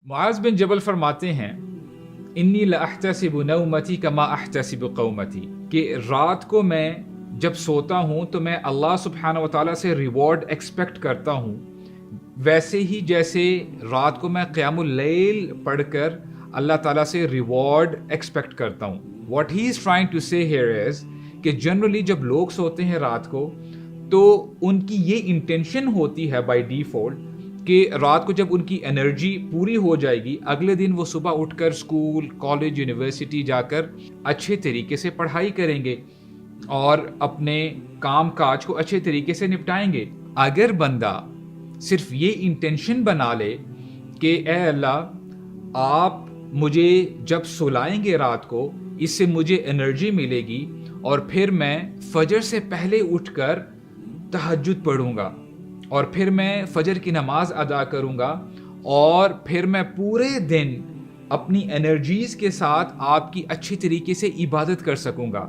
मुआज़ बिन जबल फरमाते हैं, इन्नी लअहतसिबु नौमती कमा अहतसिबु कौमती, कि रात को मैं जब सोता हूँ तो मैं अल्लाह सुब्हानहू व तआला से रिवॉर्ड एक्सपेक्ट करता हूँ, वैसे ही जैसे रात को मैं क़ियामुल लैल पढ़कर अल्लाह ताला से रिवॉर्ड एक्सपेक्ट करता हूँ। What he is trying to say here is कि जनरली जब लोग सोते हैं रात को तो उनकी ये इंटेंशन होती है बाय डिफ़ॉल्ट कि रात को जब उनकी एनर्जी पूरी हो जाएगी, अगले दिन वो सुबह उठकर स्कूल, कॉलेज, यूनिवर्सिटी जाकर अच्छे तरीके से पढ़ाई करेंगे और अपने काम काज को अच्छे तरीके से निपटाएंगे। अगर बंदा सिर्फ ये इंटेंशन बना ले कि ए अल्लाह, आप मुझे जब सुलाएंगे रात को, इससे मुझे एनर्जी मिलेगी और फिर मैं फजर से पहले उठकर तहज्जुद पढ़ूंगा और फिर मैं फजर की नमाज अदा करूंगा और फिर मैं पूरे दिन अपनी एनर्जीज़ के साथ आपकी अच्छी तरीके से इबादत कर सकूंगा,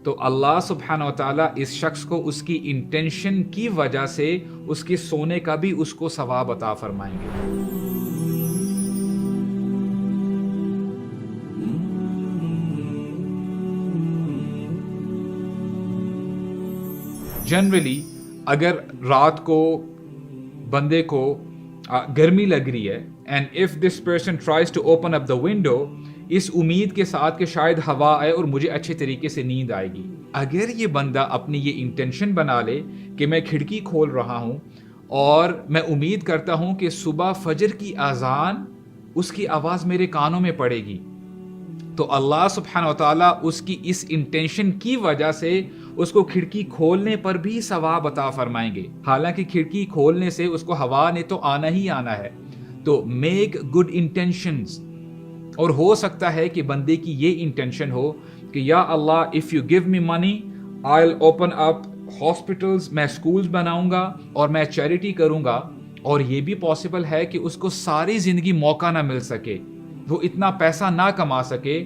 तो अल्लाह सुब्हानहू व तआला इस शख्स को उसकी इंटेंशन की वजह से उसके सोने का भी उसको सवाब अता फरमाएंगे। जनरली अगर रात को बंदे को गर्मी लग रही है and if this person tries to open up the window, इस उम्मीद के साथ कि शायद हवा आए और मुझे अच्छे तरीके से नींद आएगी, अगर ये बंदा अपनी ये इंटेंशन बना ले कि मैं खिड़की खोल रहा हूँ और मैं उम्मीद करता हूँ कि सुबह फजर की अजान उसकी आवाज़ मेरे कानों में पड़ेगी, तो अल्लाह सुब्हानहू व तआला उसकी इस इंटेंशन की वजह से उसको खिड़की खोलने पर भी सवाब अता फरमाएंगे। हालांकि खिड़की खोलने से उसको हवा ने तो आना ही आना है, तो मेक गुड इंटेंशंस। और हो सकता है कि बंदे की ये इंटेंशन हो कि या अल्लाह, if you give me money I will open up hospitals, मैं स्कूल्स बनाऊंगा और मैं चैरिटी करूंगा। और ये भी पॉसिबल है कि उसको सारी ज़िंदगी मौका ना मिल सके, वो इतना पैसा ना कमा सके,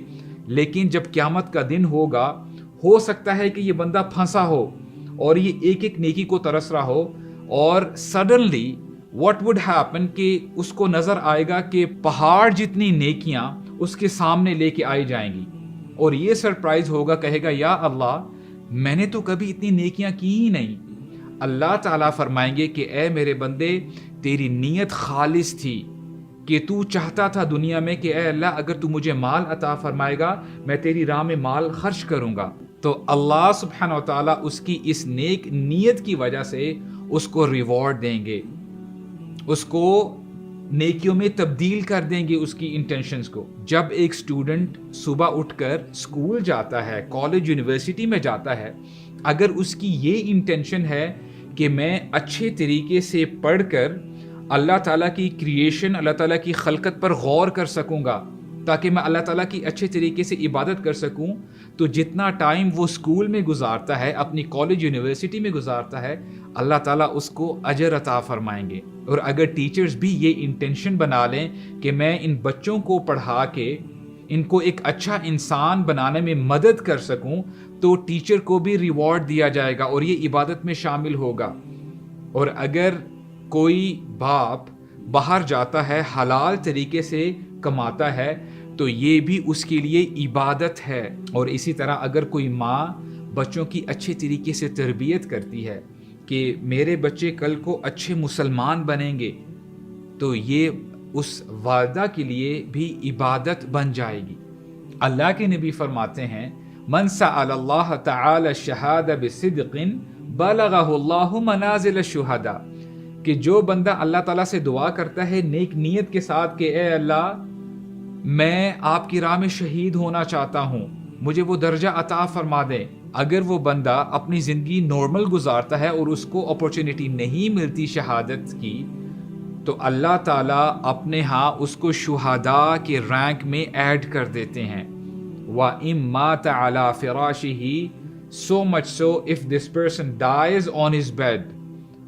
लेकिन जब क़यामत का दिन होगा हो सकता है कि ये बंदा फंसा हो और ये एक एक नेकी को तरस रहा हो और सडनली व्हाट वुड हैपन कि उसको नज़र आएगा कि पहाड़ जितनी नेकियां उसके सामने लेके आई जाएंगी और ये सरप्राइज होगा, कहेगा या अल्लाह, मैंने तो कभी इतनी नेकियां की ही नहीं। अल्लाह ताला फरमाएंगे कि ए मेरे बंदे, तेरी नीयत खालिस थी कि तू चाहता था दुनिया में कि ए अल्लाह, अगर तू मुझे माल अता फरमाएगा मैं तेरी राह में माल खर्च करूंगा, तो अल्लाह सुब्हानहू व तआला उसकी इस नेक नीयत की वजह से उसको रिवॉर्ड देंगे, उसको नेकियों में तब्दील कर देंगे उसकी इंटेंशंस को। जब एक स्टूडेंट सुबह उठकर स्कूल जाता है, कॉलेज, यूनिवर्सिटी में जाता है, अगर उसकी ये इंटेंशन है कि मैं अच्छे तरीके से पढ़कर अल्लाह ताला की क्रिएशन, अल्लाह ताला की खलकत पर गौर कर सकूंगा ताकि मैं अल्लाह ताला की अच्छे तरीके से इबादत कर सकूं, तो जितना टाइम वो स्कूल में गुजारता है, अपनी कॉलेज यूनिवर्सिटी में गुजारता है, अल्लाह ताला उसको अजर अता फरमाएंगे। और अगर टीचर्स भी ये इंटेंशन बना लें कि मैं इन बच्चों को पढ़ा के इनको एक अच्छा इंसान बनाने में मदद कर सकूं, तो टीचर को भी रिवॉर्ड दिया जाएगा और ये इबादत में शामिल होगा। और अगर कोई बाप बाहर जाता है, हलाल तरीके से कमाता है, तो ये भी उसके लिए इबादत है। और इसी तरह अगर कोई माँ बच्चों की अच्छे तरीके से तरबियत करती है कि मेरे बच्चे कल को अच्छे मुसलमान बनेंगे, तो ये उस वालिदा के लिए भी इबादत बन जाएगी। अल्लाह के नबी फरमाते हैं, मन सअलल्लाह तआला शहादा बिसिद्क़िन बलगहुल्लाहु मनाज़िल शुहदा, कि जो बंदा अल्लाह ताला से दुआ करता है नेक नीयत के साथ कि ए अल्लाह, मैं आपकी राह में शहीद होना चाहता हूँ, मुझे वो दर्जा अता फरमा दें। अगर वो बंदा अपनी ज़िंदगी नॉर्मल गुजारता है और उसको अपॉर्चुनिटी नहीं मिलती शहादत की, तो अल्लाह ताला अपने यहाँ उसको शुहदा के रैंक में ऐड कर देते हैं। व इम्मात अला फिराशिही, so much so if this person dies on his bed,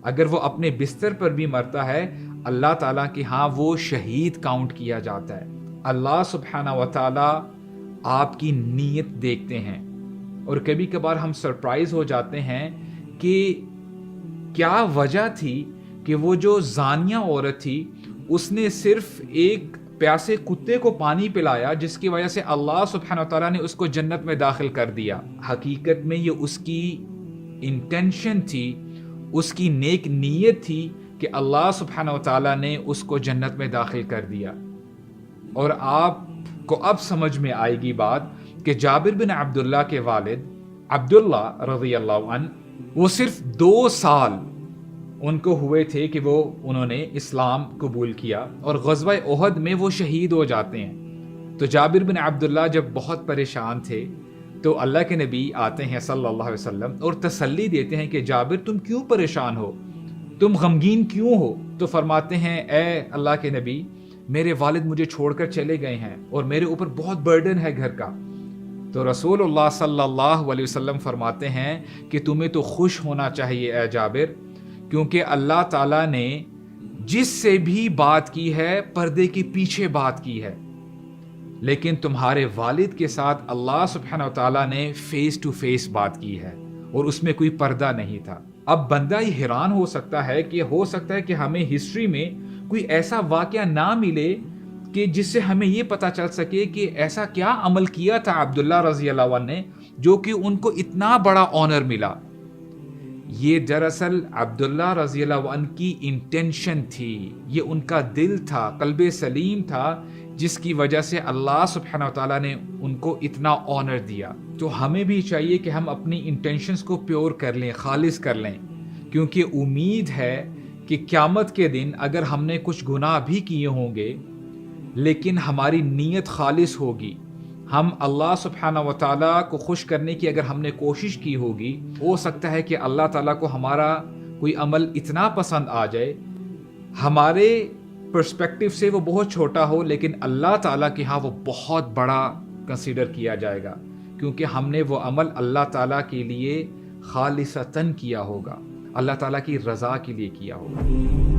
अगर वो अपने बिस्तर पर भी मरता है, अल्लाह ताला के यहाँ वो शहीद काउंट किया जाता है। अल्लाह सुब्हानहू व तआला आपकी नीयत देखते हैं और कभी कभार हम सरप्राइज हो जाते हैं कि क्या वजह थी कि वो जो जानिया औरत थी उसने सिर्फ एक प्यासे कुत्ते को पानी पिलाया जिसकी वजह से अल्लाह सुब्हानहू व तआला ने उसको जन्नत में दाखिल कर दिया। हकीकत में ये उसकी इंटेंशन थी, उसकी नेक नीयत थी कि अल्लाह सुब्हानहू व तआला ने उसको जन्नत में दाखिल कर दिया। और आपको अब समझ में आएगी बात कि जाबिर बिन अब्दुल्ला के वालिद अब्दुल्ला रज़ियल्लाहु अन्हु वो सिर्फ 2 साल उनको हुए थे कि उन्होंने इस्लाम कबूल किया और ग़ज़वा ओहद में वो शहीद हो जाते हैं। तो जाबिर बिन अब्दुल्ला जब बहुत परेशान थे तो अल्लाह के नबी आते हैं सल्लल्लाहु अलैहि वसल्लम और तसल्ली देते हैं कि जाबिर तुम क्यों परेशान हो, तुम गमगीन क्यों हो? तो फरमाते हैं ए अल्लाह के नबी, मेरे वालिद मुझे छोड़कर चले गए हैं और मेरे ऊपर बहुत बर्डन है घर का। तो रसूलुल्लाह सल्लल्लाहु अलैहि वसल्लम फरमाते हैं कि तुम्हें तो खुश होना चाहिए ए जाबिर, क्योंकि अल्लाह ताला ने जिससे भी बात की है पर्दे के पीछे बात की है, लेकिन तुम्हारे वालिद के साथ अल्लाह सुब्हानहू व तआला ने फेस टू फेस बात की है और उसमें कोई पर्दा नहीं था। अब बंदा ही हैरान हो सकता है कि हमें हिस्ट्री में कोई ऐसा वाकया ना मिले कि जिससे हमें ये पता चल सके कि ऐसा क्या अमल किया था अब्दुल्ला रज़ियल्लाहु अन्हु ने जो कि उनको इतना बड़ा ऑनर मिला। ये दरअसल अब्दुल्ला रज़ियल्लाहु अन्हु की इंटेंशन थी, ये उनका दिल था, कल्बे सलीम था, जिसकी वजह से अल्लाह सुब्हानहू व तआला ने उनको इतना ऑनर दिया। तो हमें भी चाहिए कि हम अपनी इंटेंशंस को प्योर कर लें, खालिस कर लें, क्योंकि उम्मीद है कि क़यामत के दिन अगर हमने कुछ गुनाह भी किए होंगे लेकिन हमारी नीयत खालिस होगी, हम अल्लाह सुब्हानहू व तआला को खुश करने की अगर हमने कोशिश की होगी, हो सकता है कि अल्लाह ताला को हमारा कोई अमल इतना पसंद आ जाए, हमारे पर्सपेक्टिव से वो बहुत छोटा हो लेकिन अल्लाह ताला के यहाँ वो बहुत बड़ा कंसीडर किया जाएगा, क्योंकि हमने वो अमल अल्लाह ताला के लिए खालिसतन किया होगा, अल्लाह ताला की रज़ा के लिए किया होगा।